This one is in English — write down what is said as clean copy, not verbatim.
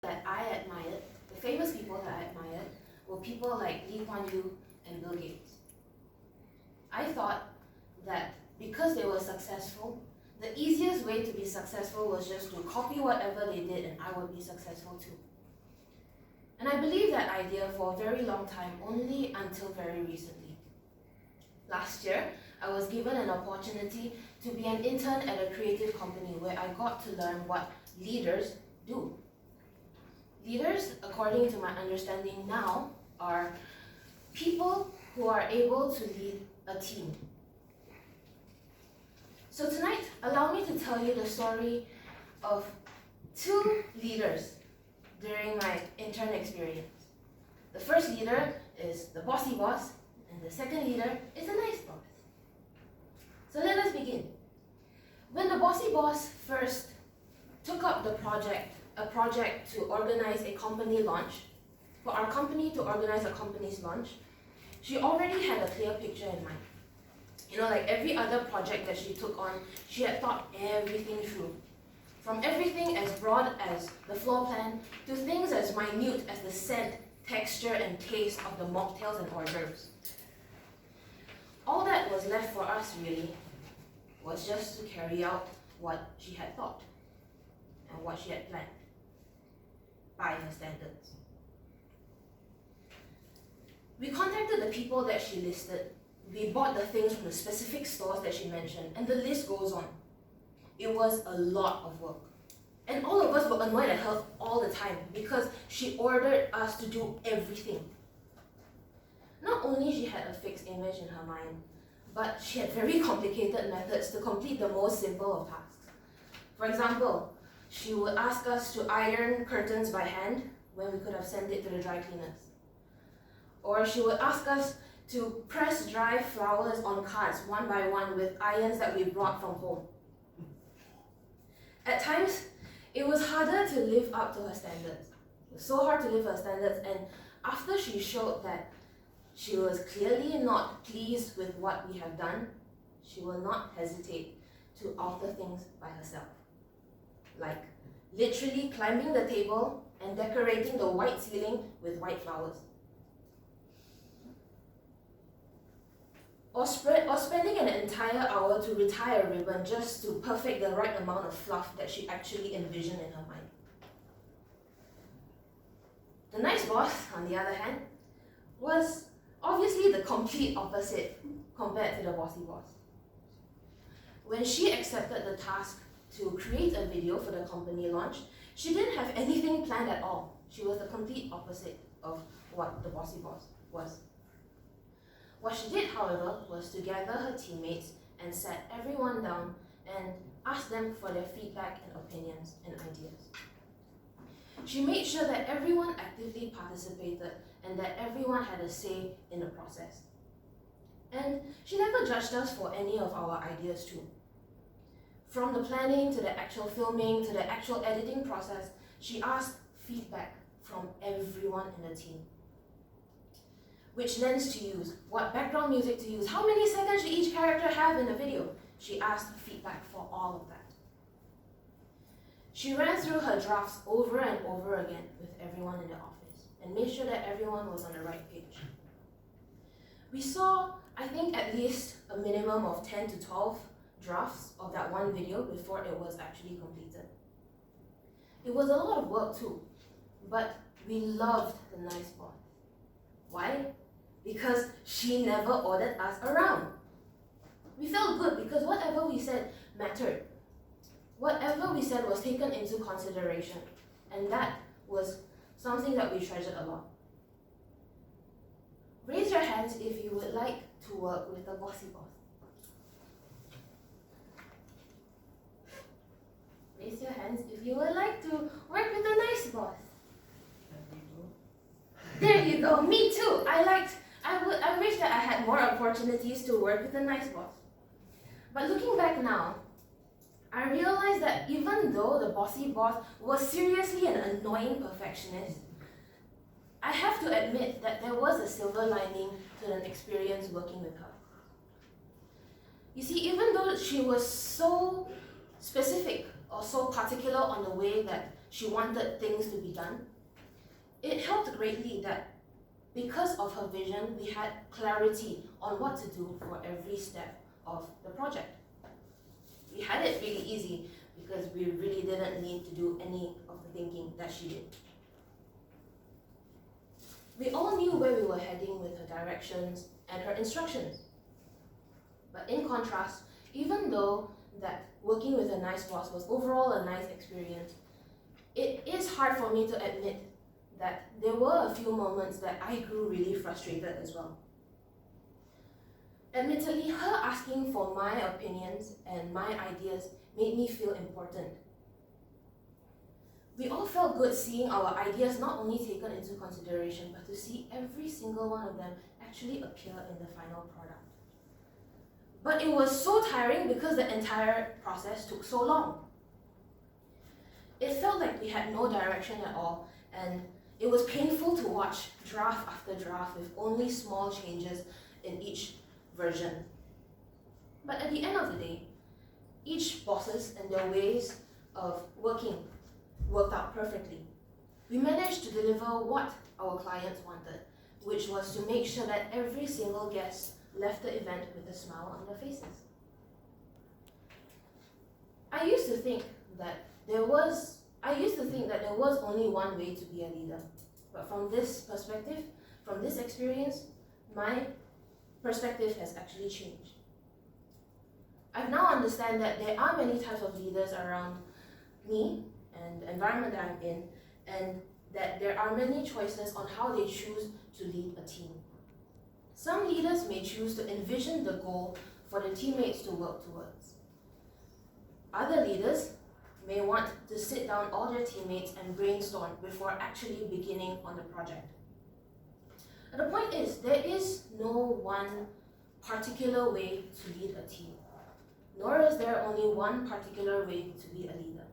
that I admired, the famous people that I admired, were people like Lee Kuan Yew and Bill Gates. I thought that because they were successful, the easiest way to be successful was just to copy whatever they did and I would be successful too. And I believed that idea for a very long time, only until very recently. Last year, I was given an opportunity to be an intern at a creative company where I got to learn what leaders do. Leaders, according to my understanding now, are people who are able to lead a team. So tonight, allow me to tell you the story of two leaders during my intern experience. The first leader is the bossy boss, and the second leader is the nice boss. So let us begin. When the bossy boss first took up a project to organize a company launch, for our company to organize a company's launch, she already had a clear picture in mind. Like every other project that she took on, she had thought everything through. From everything as broad as the floor plan to things as minute as the scent, texture, and taste of the mocktails and hors d'oeuvres. All that was left for us, really, was just to carry out what she had thought and what she had planned by her standards. We contacted the people that she listed. We bought the things from the specific stores that she mentioned, and the list goes on. It was a lot of work. And all of us were annoyed at her all the time because she ordered us to do everything. Not only she had a fixed image in her mind, but she had very complicated methods to complete the most simple of tasks. For example, she would ask us to iron curtains by hand when we could have sent it to the dry cleaners. Or she would ask us to press dry flowers on cards one by one with irons that we brought from home. At times, it was harder to live up to her standards. It was so hard to live her standards, and after she showed that she was clearly not pleased with what we have done, she will not hesitate to alter things by herself. Like literally climbing the table and decorating the white ceiling with white flowers. Or spending an entire hour to retie a ribbon just to perfect the right amount of fluff that she actually envisioned in her mind. The nice boss, on the other hand, was obviously the complete opposite compared to the bossy boss. When she accepted the task to create a video for the company launch, she didn't have anything planned at all. She was the complete opposite of what the bossy boss was. What she did, however, was to gather her teammates and sat everyone down and ask them for their feedback and opinions and ideas. She made sure that everyone actively participated and that everyone had a say in the process. And she never judged us for any of our ideas too. From the planning to the actual filming to the actual editing process, she asked feedback from everyone in the team. Which lens to use, what background music to use, how many seconds should each character have in the video. She asked feedback for all of that. She ran through her drafts over and over again with everyone in the office and made sure that everyone was on the right page. We saw, I think, at least a minimum of 10 to 12 drafts of that one video before it was actually completed. It was a lot of work too, but we loved the nice boss. Why? Because she never ordered us around. We felt good because whatever we said mattered. Whatever we said was taken into consideration, and that was something that we treasured a lot. Raise your hands if you would like to work with the bossy boss. Raise your hands if you would like to work with the nice boss. There you go, me too. I wish that I had more opportunities to work with a nice boss. But looking back now, I realized that even though the bossy boss was seriously an annoying perfectionist, I have to admit that there was a silver lining to an experience working with her. You see, even though she was so specific or so particular on the way that she wanted things to be done, it helped greatly that because of her vision, we had clarity on what to do for every step of the project. We had it really easy because we really didn't need to do any of the thinking that she did. We all knew where we were heading with her directions and her instructions. But in contrast, even though that working with a nice boss was overall a nice experience, it is hard for me to admit that there were a few moments that I grew really frustrated as well. Admittedly, her asking for my opinions and my ideas made me feel important. We all felt good seeing our ideas not only taken into consideration, but to see every single one of them actually appear in the final product. But it was so tiring because the entire process took so long. It felt like we had no direction at all, and it was painful to watch draft after draft with only small changes in each version. But at the end of the day, each bosses and their ways of working worked out perfectly. We managed to deliver what our clients wanted, which was to make sure that every single guest left the event with a smile on their faces. I used to think that there was only one way to be a leader. But from this perspective, from this experience, my perspective has actually changed. I now understand that there are many types of leaders around me and the environment that I'm in, and that there are many choices on how they choose to lead a team. Some leaders may choose to envision the goal for the teammates to work towards. Other leaders may want to sit down all their teammates and brainstorm before actually beginning on the project. And the point is, there is no one particular way to lead a team, nor is there only one particular way to be a leader.